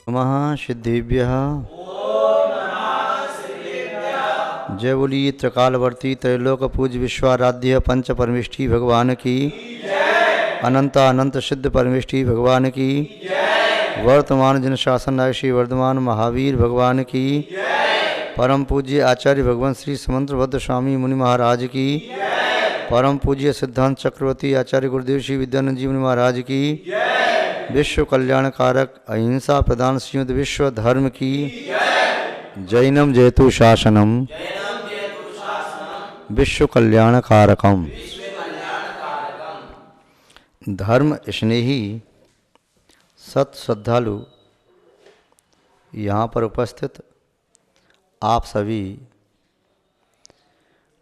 महासिद्धिभ्यः जय बोलिए त्रिकालवर्ती त्रैलोक पूज्य विश्वाराध्य पंच परमेष्ठी भगवान की अनंत अनंत सिद्ध परमेष्ठी भगवान की वर्तमान जन शासन नायक श्री वर्धमान महावीर भगवान की परम पूज्य आचार्य भगवान श्री समंत्रभद्र स्वामी मुनि महाराज की परम पूज्य सिद्धांत चक्रवर्ती आचार्य गुरुदेव श्री विद्यानंद जी मुनि महाराज की विश्व कल्याण कारक अहिंसा प्रदान श्रीमद विश्व धर्म की जैनम जयतु शासनम विश्व कल्याण कारकम धर्म स्नेही सत श्रद्धालु यहाँ पर उपस्थित आप सभी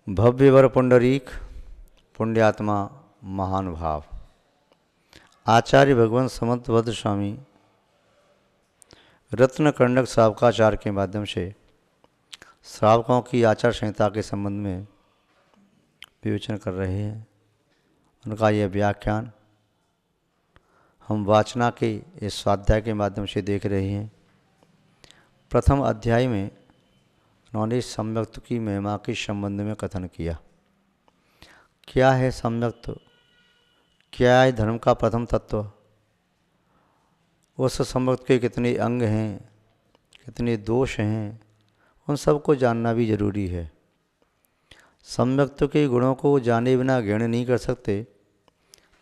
भव्यवर पुंडरीक पुण्यात्मा महानुभाव आचार्य भगवान समंतभद्र स्वामी रत्न कर्णक श्रावकाचार के माध्यम से श्रावकों की आचार संहिता के संबंध में विवेचन कर रहे हैं। उनका यह व्याख्यान हम वाचना के इस स्वाध्याय के माध्यम से देख रहे हैं। प्रथम अध्याय में उन्होंने सम्यक्त की महिमा के संबंध में कथन किया। क्या है सम्यक्त, क्या है धर्म का प्रथम तत्व, उस सम्यक्त के कितने अंग हैं, कितने दोष हैं, उन सबको जानना भी जरूरी है। सम्यक्त के गुणों को जाने बिना ग्रहण नहीं कर सकते,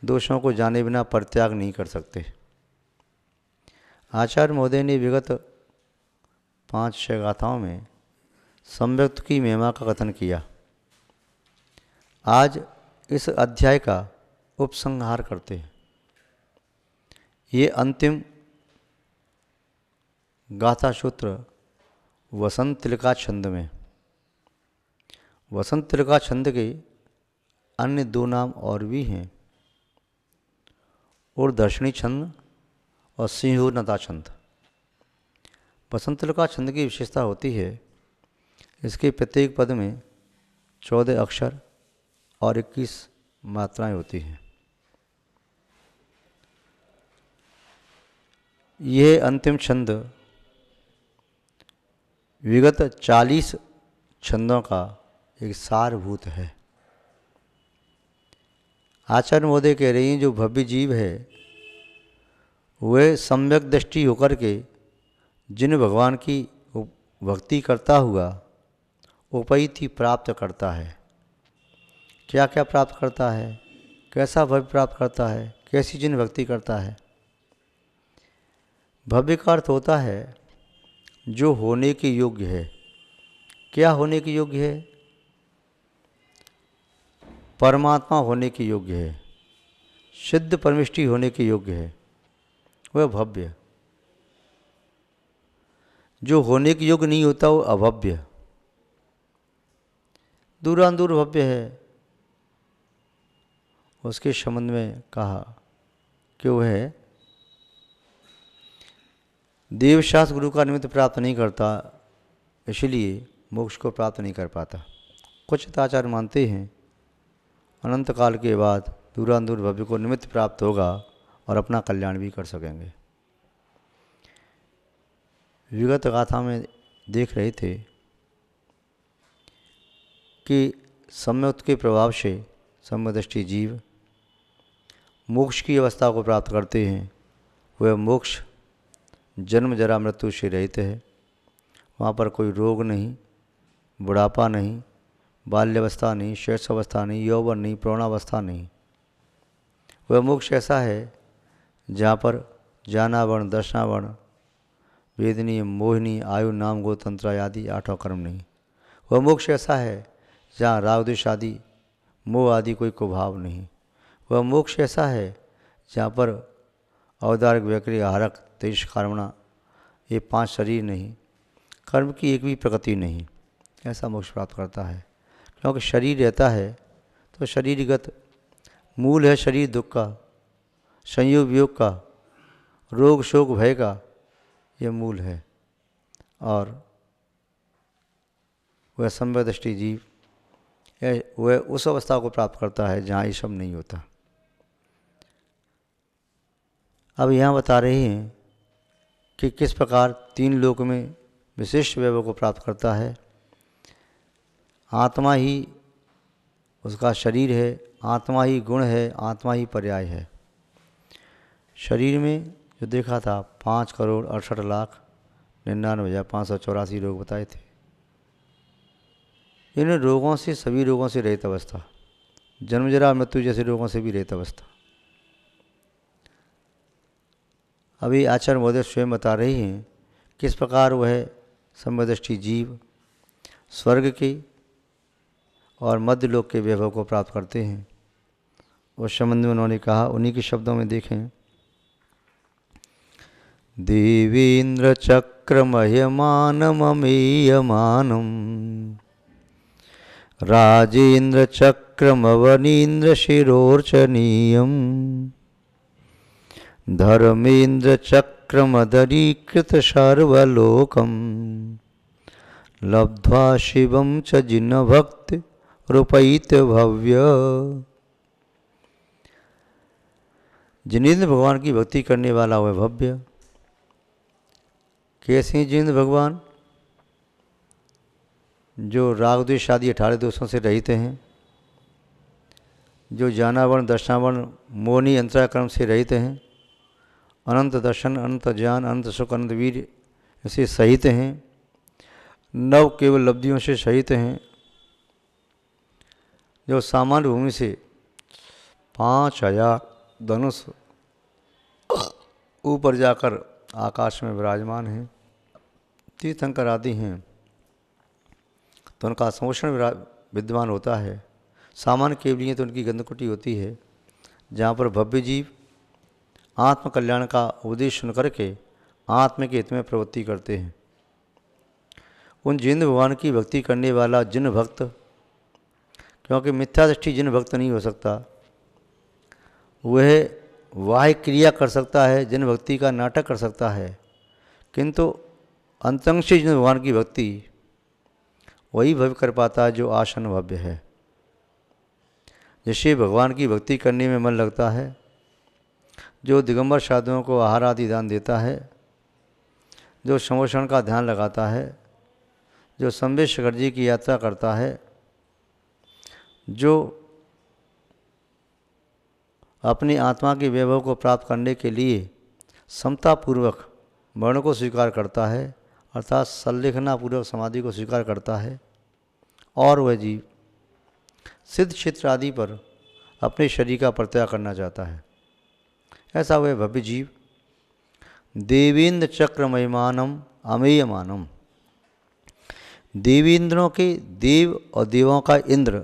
दोषों को जाने बिना परित्याग नहीं कर सकते। आचार्य महोदय ने विगत 5-6 गाथाओं में सम्यक्त की महिमा का कथन किया। आज इस अध्याय का उपसंहार करते हैं। ये अंतिम गाथा सूत्र वसंत तिलका छंद में, वसंत तिलका छंद के अन्य 2 नाम और भी हैं, ऊर्ध्वर्षणी छंद और सिंहूर्णता छंद। वसंत तिलका छंद की विशेषता होती है इसके प्रत्येक पद में 14 अक्षर और 21 मात्राएं होती हैं। यह अंतिम छंद विगत 40 छंदों का एक सारभूत है। आचार्य महोदय कह रही हैं जो भव्य जीव है वह सम्यक दृष्टि होकर के जिन भगवान की भक्ति करता हुआ उपैति प्राप्त करता है। क्या क्या प्राप्त करता है, कैसा भव्य प्राप्त करता है, कैसी जिन भक्ति करता है। भव्य का अर्थ होता है जो होने के योग्य है। क्या होने के योग्य है? परमात्मा होने के योग्य है, सिद्ध परमेष्ठी होने के योग्य है, वह भव्य। जो होने के योग्य नहीं होता वो अभव्य, दूरांदूर भव्य है। उसके संबंध में कहा कि वह देवशास्त्र गुरु का निमित्त प्राप्त नहीं करता, इसलिए मोक्ष को प्राप्त नहीं कर पाता। कुछ आचार्य मानते हैं अनंत काल के बाद दूरांदूर भव्य को निमित्त प्राप्त होगा और अपना कल्याण भी कर सकेंगे। विगत गाथा में देख रहे थे कि सम्यक्त के प्रभाव से सम्यदृष्टि जीव मोक्ष की अवस्था को प्राप्त करते हैं। वह मोक्ष जन्म जरा मृत्यु से रहित है। वहाँ पर कोई रोग नहीं, बुढ़ापा नहीं, बाल्यावस्था नहीं, शैशवावस्था नहीं, यौवन नहीं, प्रौढ़ावस्था नहीं। वह मोक्ष ऐसा है जहाँ पर ज्ञानावरण, दर्शनावरण, वेदनीय, मोहिनी, आयु, नाम, गो, तंत्र आदि 8 कर्म नहीं। वह मोक्ष ऐसा है जहाँ राग द्वेष आदि मोह आदि कोई कुभाव नहीं। वह मोक्ष ऐसा है जहाँ पर औदारिक, वैकृत, आहारक, तेज, कामना ये 5 शरीर नहीं, कर्म की एक भी प्रकृति नहीं। ऐसा मोक्ष प्राप्त करता है। क्योंकि शरीर रहता है तो शरीरगत मूल है शरीर दुख का, संयोग वियोग का, रोग शोक भय का, ये मूल है। और वह सम्यदृष्टि जीव वह उस अवस्था को प्राप्त करता है जहाँ ये सब नहीं होता। अब यहाँ बता रहे हैं कि किस प्रकार तीन लोक में विशिष्ट वैभव को प्राप्त करता है। आत्मा ही उसका शरीर है, आत्मा ही गुण है, आत्मा ही पर्याय है। शरीर में जो देखा था 5,68,99,584 रोग बताए थे। इन रोगों से, सभी रोगों से रहित अवस्था, जन्म जरा मृत्यु जैसे रोगों से भी रहित अवस्था। अभी आचार्य महोदय स्वयं बता रही हैं किस प्रकार वह सम्यदृष्टि जीव स्वर्ग के और मध्य लोक के वैभव को प्राप्त करते हैं। उस संबंध में उन्होंने कहा, उन्हीं के शब्दों में देखें, देवेंद्र चक्रमह्यमानममेयमानम राजेंद्र चक्रमवनीन्द्र शिरोर्चनीयम धर्मेंद्र चक्रमदरीकृत सर्वलोकम लब्ध्वा शिवम च जिन भक्त रूपयित भव्य। जिनेंद्र भगवान की भक्ति करने वाला वह भव्य। कैसे हैं जिनेंद्र भगवान? जो राग द्वेष आदि 18 दोषों से रहित हैं, जो ज्ञानावरण दर्शनावरण मोहनी अंतरा कर्म से रहित हैं, अनंत दर्शन, अनंत ज्ञान, अनंत सुख, अनंत वीर से सहित हैं, नव केवल लब्धियों से सहित हैं, जो सामान्य भूमि से 5,000 धनुष ऊपर जाकर आकाश में विराजमान हैं, तीर्थंकर आदि हैं, तो उनका संपोषण विद्यमान होता है। सामान्य केवलियाँ तो उनकी गंधकुटी होती है, जहाँ पर भव्य जीव आत्म कल्याण का उपदेश सुन करके आत्म के हित में प्रवृत्ति करते हैं। उन जिन भगवान की भक्ति करने वाला जिन भक्त, क्योंकि मिथ्या दृष्टि जिन भक्त नहीं हो सकता, वह वाह्य क्रिया कर सकता है, जिन भक्ति का नाटक कर सकता है, किंतु अंतरंग से जिन भगवान की भक्ति वही भव्य कर पाता है जो आसन भव्य है। जैसे भगवान की भक्ति करने में मन लगता है, जो दिगंबर साधुओं को आहार आदि दान देता है, जो संपोषण का ध्यान लगाता है, जो संवेद शिखर जी की यात्रा करता है, जो अपनी आत्मा के वैभव को प्राप्त करने के लिए समतापूर्वक वर्ण को स्वीकार करता है, अर्थात संलेखनापूर्वक समाधि को स्वीकार करता है, और वह जीव सिद्ध क्षेत्र आदि पर अपने शरीर का परित्याग करना चाहता है, ऐसा वह भव्य जीव देवेंद्र चक्र महिमानम अमेयमानम, देवेंद्रों के देव और देवों का इंद्र,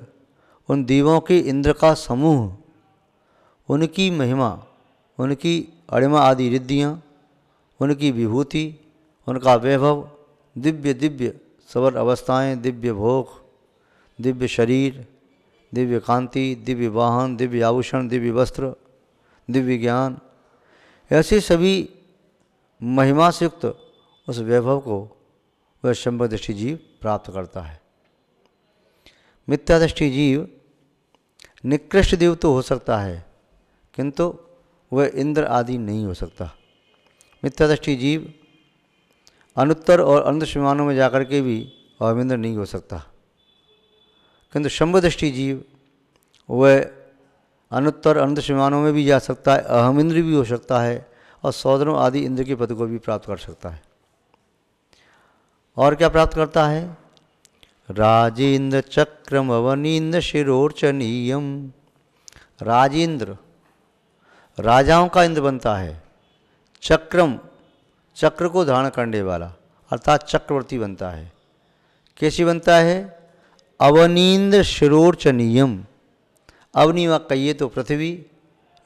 उन देवों के इंद्र का समूह, उनकी महिमा, उनकी अणिमा आदि रिद्धियाँ, उनकी विभूति, उनका वैभव, दिव्य दिव्य सवर अवस्थाएँ, दिव्य भोग, दिव्य शरीर, दिव्य कांति, दिव्य वाहन, दिव्य आभूषण, दिव्य वस्त्र, दिव्य ज्ञान, ऐसे सभी महिमा से युक्त उस वैभव को वह सम्यदृष्टि जीव प्राप्त करता है। मिथ्यादृष्टि जीव निकृष्ट देव तो हो सकता है, किंतु वह इंद्र आदि नहीं हो सकता। मिथ्यादृष्टि जीव अनुत्तर और अनंत विमानों में जाकर के भी अहमिंद्र नहीं हो सकता, किंतु सम्यदृष्टि जीव वह अनुत्तर अनंत विमानों में भी जा सकता है, अहमिंद्र भी हो सकता है, और सौदरों आदि इंद्र के पद को भी प्राप्त कर सकता है। और क्या प्राप्त करता है? राजेंद्र चक्रम अवनीन्द्र शिरोर्चनीयम, राजेंद्र राजाओं का इंद्र बनता है, चक्रम चक्र को धारण करने वाला अर्थात चक्रवर्ती बनता है। कैसे बनता है? अवनीन्द्र शिरोर्चनीयम, अवनी व कहिए तो पृथ्वी,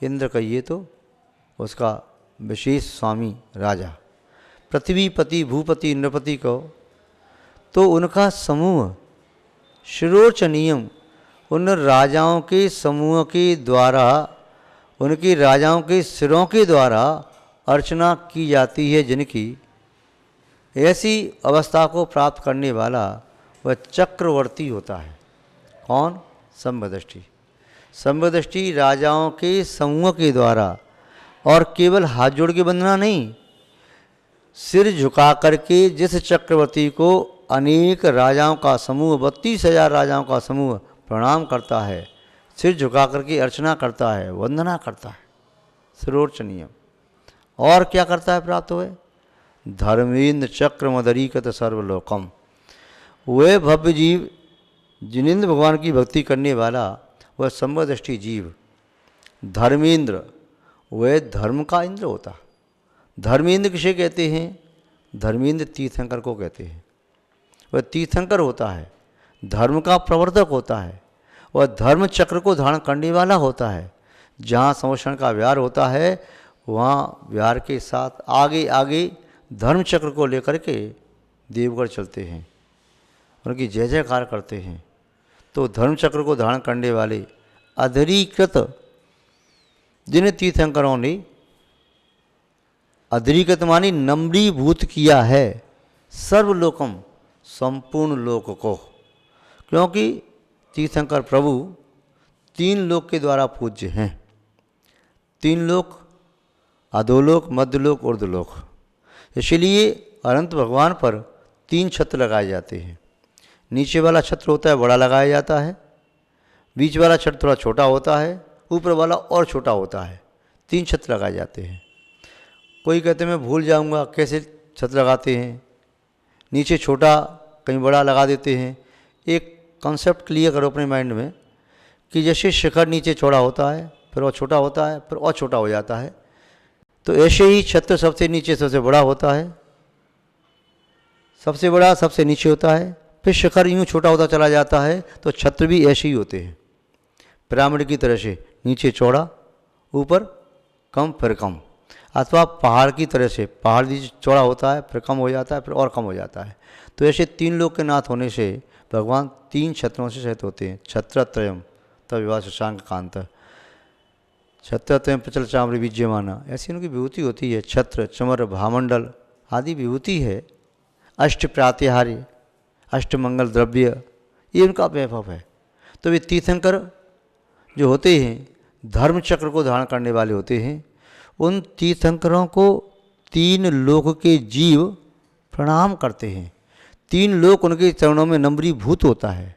इंद्र कहिए तो उसका विशेष स्वामी राजा, पृथ्वी पति भूपति इंद्रपति को, तो उनका समूह शिरोर्चनीयम, उन राजाओं के समूह के द्वारा, उनके राजाओं के सिरों के द्वारा अर्चना की जाती है, जिनकी ऐसी अवस्था को प्राप्त करने वाला वह चक्रवर्ती होता है। कौन? सम्यदृष्टि। सम्यदृष्टि राजाओं के समूह के द्वारा, और केवल हाथ जोड़ के वंदना नहीं, सिर झुका करके जिस चक्रवर्ती को अनेक राजाओं का समूह 32,000 राजाओं का समूह प्रणाम करता है, सिर झुका करके अर्चना करता है, वंदना करता है, सिरोर्चनीय। और क्या करता है प्राप्त हुए? धर्मेंद्र चक्र मदरीकत सर्वलोकम। वह भव्य जीव जिनेन्द्र भगवान की भक्ति करने वाला वह समदृष्टि जीव धर्मेंद्र, वह धर्म का इंद्र होता है। धर्मेंद्र किसे कहते हैं? धर्मेंद्र तीर्थंकर को कहते हैं। वह तीर्थंकर होता है, धर्म का प्रवर्तक होता है, वह धर्म चक्र को धारण करने वाला होता है। जहाँ संवत्सरण का विहार होता है वहाँ विहार के साथ आगे आगे धर्म चक्र को लेकर के देवगढ़ चलते हैं, उनकी जय जयकार करते हैं। तो धर्म चक्र को धारण करने वाले अधरीकृत जिन तीर्थंकरों ने अधरीकृत मानी नम्रीभूत किया है सर्वलोकम, संपूर्ण लोक को, क्योंकि तीर्थंकर प्रभु 3 लोक के द्वारा पूज्य हैं। 3 लोक, अधोलोक, मध्यलोक, ऊर्ध्वलोक। इसलिए अनंत भगवान पर 3 छत्र लगाए जाते हैं। नीचे वाला छत्र होता है बड़ा लगाया जाता है, बीच वाला छत्र थोड़ा छोटा होता है, ऊपर वाला और छोटा होता है। 3 छत्र लगाए जाते हैं। कोई कहते मैं भूल जाऊंगा कैसे छत्र लगाते हैं, नीचे छोटा कहीं बड़ा लगा देते हैं। एक कॉन्सेप्ट क्लियर करो अपने माइंड में कि जैसे शिखर नीचे चौड़ा होता है, फिर और छोटा होता है, फिर और छोटा हो जाता है, तो ऐसे ही छत्र सबसे नीचे सबसे बड़ा होता है, सबसे बड़ा सबसे नीचे होता है, फिर शिखर यूँ छोटा होता चला जाता है। तो छत्र भी ऐसे ही होते हैं, पिरामिड की तरह से, नीचे चौड़ा, ऊपर कम, फिर कम। अथवा पहाड़ की तरह से, पहाड़ नीचे चौड़ा होता है, फिर कम हो जाता है, फिर और कम हो जाता है। तो ऐसे 3 लोक के नाथ होने से भगवान 3 छत्रों से सहित होते हैं। छत्रत्रयम तब विवाह शशांक कांत, छत्रत्रयम प्रचल चाम्र विज्यमाना, ऐसी उनकी विभूति होती है। छत्र, चमर, भामंडल आदि विभूति है। अष्ट प्रात्याहार्य, अष्ट मंगल द्रव्य, ये उनका वैभव है। तो वे तीर्थंकर जो होते हैं धर्म चक्र को धारण करने वाले होते हैं। उन तीर्थंकरों को 3 लोक के जीव प्रणाम करते हैं। 3 लोक उनके चरणों में नम्रीभूत होता है।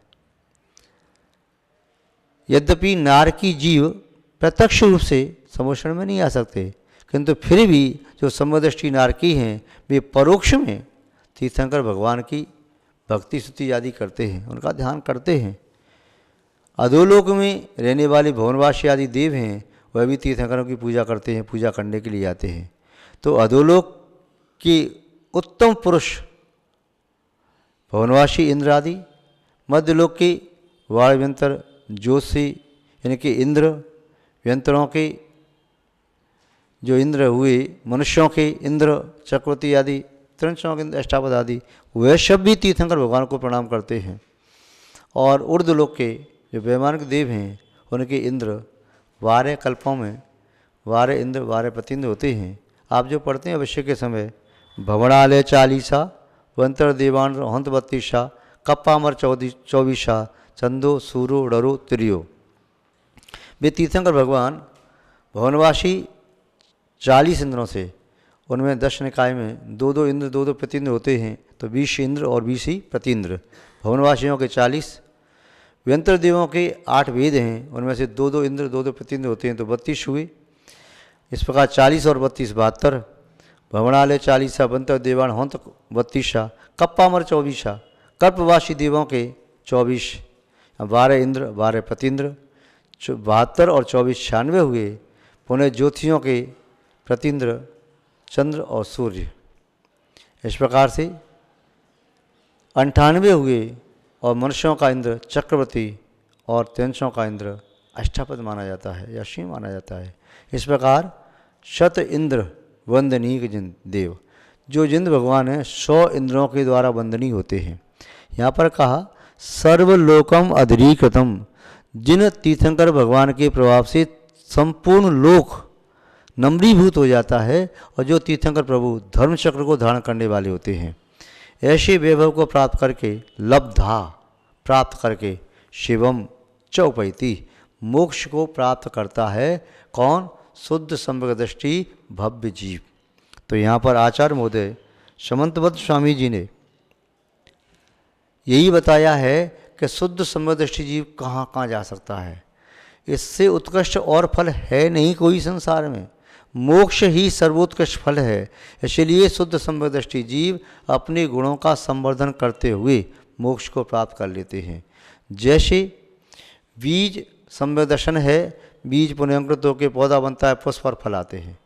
यद्यपि नारकी जीव प्रत्यक्ष रूप से समोषण में नहीं आ सकते, किंतु फिर भी जो समदृष्टि नारकी हैं वे परोक्ष में तीर्थंकर भगवान की भक्ति स्तुति आदि करते हैं, उनका ध्यान करते हैं। अधोलोक में रहने वाले भवनवासी आदि देव हैं, वह भी तीर्थंकरों की पूजा करते हैं, पूजा करने के लिए आते हैं। तो अधोलोक के उत्तम पुरुष भवनवासी इंद्र आदि, मध्यलोक के वाणव्यंतर ज्योतिषी यानी कि इंद्र, व्यंतरों के जो इंद्र हुए, मनुष्यों के इंद्र, चक्रवर्ती आदि, त्रिंशों के अष्टापद आदि, वह सब भी तीर्थंकर भगवान को प्रणाम करते हैं। और ऊर्ध्वलोक के जो वैमानिक देव हैं उनके इंद्र 12 कल्पों में 12 इंद्र 12 प्रतिंद्र होते हैं। आप जो पढ़ते हैं अवश्य के समय, भवनालय 40, वंतर देवान हंत 32, कप्पामर 24, चंदो सूरो डरो त्रियो। वे तीर्थंकर भगवान भवनवासी 40 इंद्रों से, उनमें 10 निकाय में 2-2 इंद्र 2-2 प्रतिंद्र होते हैं, तो 20 इंद्र और 20 ही प्रतिंद्र। भवनवासियों के 40, व्यंतर देवों के 8 वेद हैं, उनमें से 2-2 इंद्र 2-2 प्रतिंद्र होते हैं, तो 32 हुए। इस प्रकार 40 और 32 72। भवनालय 40, वंतर देवान हंत 32, कप्पामर 24, कल्पवासी देवों के 24, 12 इंद्र 12 प्रतिंद्र, 72 और 24 96 हुए। पुनः ज्योतिषियों के प्रतिंद्र चंद्र और सूर्य, इस प्रकार से 98 हुए। और मनुष्यों का इंद्र चक्रवर्ती और त्रिंशों का इंद्र अष्टापद माना जाता है या शिव माना जाता है। इस प्रकार शत इंद्र वंदनीय जिन देव, जो जिंद भगवान हैं 100 इंद्रों के द्वारा वंदनीय होते हैं। यहाँ पर कहा सर्वलोकम अधरीकृतम, जिन तीर्थंकर भगवान के प्रभाव से संपूर्ण लोक नम्रीभूत हो जाता है, और जो तीर्थंकर प्रभु धर्मचक्र को धारण करने वाले होते हैं। ऐसे वैभव को प्राप्त करके लब्धा प्राप्त करके शिवम चौपैती, मोक्ष को प्राप्त करता है। कौन? शुद्ध समग्र दृष्टि भव्य जीव। तो यहाँ पर आचार्य महोदय समंतबद्ध स्वामी जी ने यही बताया है कि शुद्ध सम्यदृष्टि जीव कहाँ कहाँ जा सकता है। इससे उत्कृष्ट और फल है नहीं कोई संसार में, मोक्ष ही सर्वोत्कृष्ट फल है। इसलिए शुद्ध सम्यदृष्टि जीव अपने गुणों का संवर्धन करते हुए मोक्ष को प्राप्त कर लेते हैं। जैसे बीज सम्यदर्शन है, बीज पुनःअंकुरित होकर पौधा बनता है, पुष्प और फल आते हैं,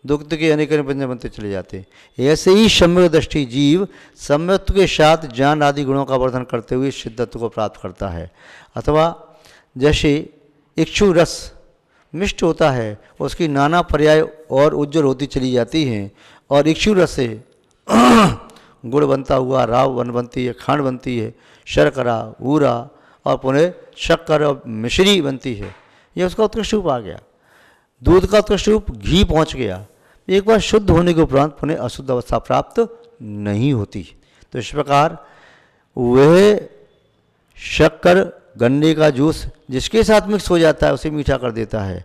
दुग्ध के अनेक व्यंजन बनते चले जाते हैं। ऐसे ही सम्यदृष्टि जीव सम्यत्व के साथ ज्ञान आदि गुणों का वर्धन करते हुए सिद्धत्व को प्राप्त करता है। अथवा जैसे इक्षु रस मिष्ट होता है, उसकी नाना पर्याय और उज्ज्वल होती चली जाती हैं, और इक्षु रस से गुड़ बनता हुआ राव बनती है, खांड बनती है, शर्करा, ऊरा और पुनः शक्कर और मिश्री बनती है। यह उसका उत्कृष्ट रूप आ गया। दूध का उत्कृष्ट रूप घी पहुँच गया। एक बार शुद्ध होने के उपरांत पुनः अशुद्ध अवस्था प्राप्त नहीं होती। तो इस प्रकार वह शक्कर, गन्ने का जूस जिसके साथ मिक्स हो जाता है उसे मीठा कर देता है,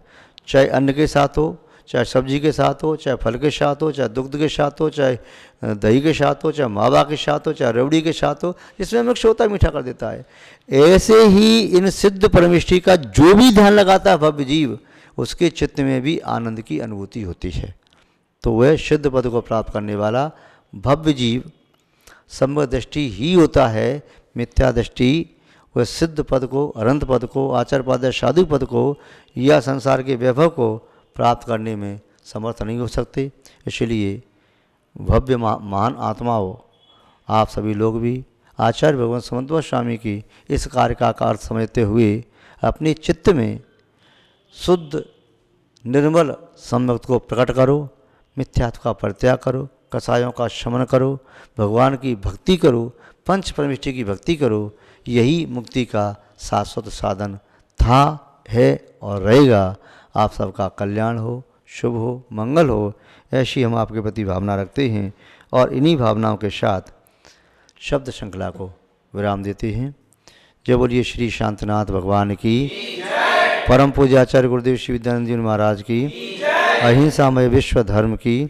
चाहे अन्न के साथ हो, चाहे सब्जी के साथ हो, चाहे फल के साथ हो, चाहे दुग्ध के साथ हो, चाहे दही के साथ हो, चाहे मावा के साथ हो, चाहे रबड़ी के साथ हो, जिसमें मिक्स होता है मीठा कर देता है। ऐसे ही इन सिद्ध परमेष्टि का जो भी ध्यान लगाता है भव्य जीव, उसके चित्त में भी आनंद की अनुभूति होती है। तो वह सिद्ध पद को प्राप्त करने वाला भव्य जीव सम्यदृष्टि ही होता है। मिथ्या दृष्टि वह सिद्ध पद को, अनंत पद को, आचार्य पद या साधु पद को या संसार के वैभव को प्राप्त करने में समर्थ नहीं हो सकते। इसलिए भव्य महान आत्माओं, आप सभी लोग भी आचार्य भगवान समंतबद्ध स्वामी की इस कार्य का अर्थ समझते हुए अपने चित्त में शुद्ध निर्मल सम्यक को प्रकट करो, मिथ्यात्व का परित्याग करो, कसायों का शमन करो, भगवान की भक्ति करो, पंच परमेष्टि की भक्ति करो। यही मुक्ति का शाश्वत साधन था, है और रहेगा। आप सबका कल्याण हो, शुभ हो, मंगल हो, ऐसी हम आपके प्रति भावना रखते हैं और इन्हीं भावनाओं के साथ शब्द श्रृंखला को विराम देते हैं। जय बोलिए श्री शांतनाथ भगवान की, परम पूज्य आचार्य गुरुदेव श्री विद्यानंद जी महाराज की, अहिंसामय विश्व धर्म की।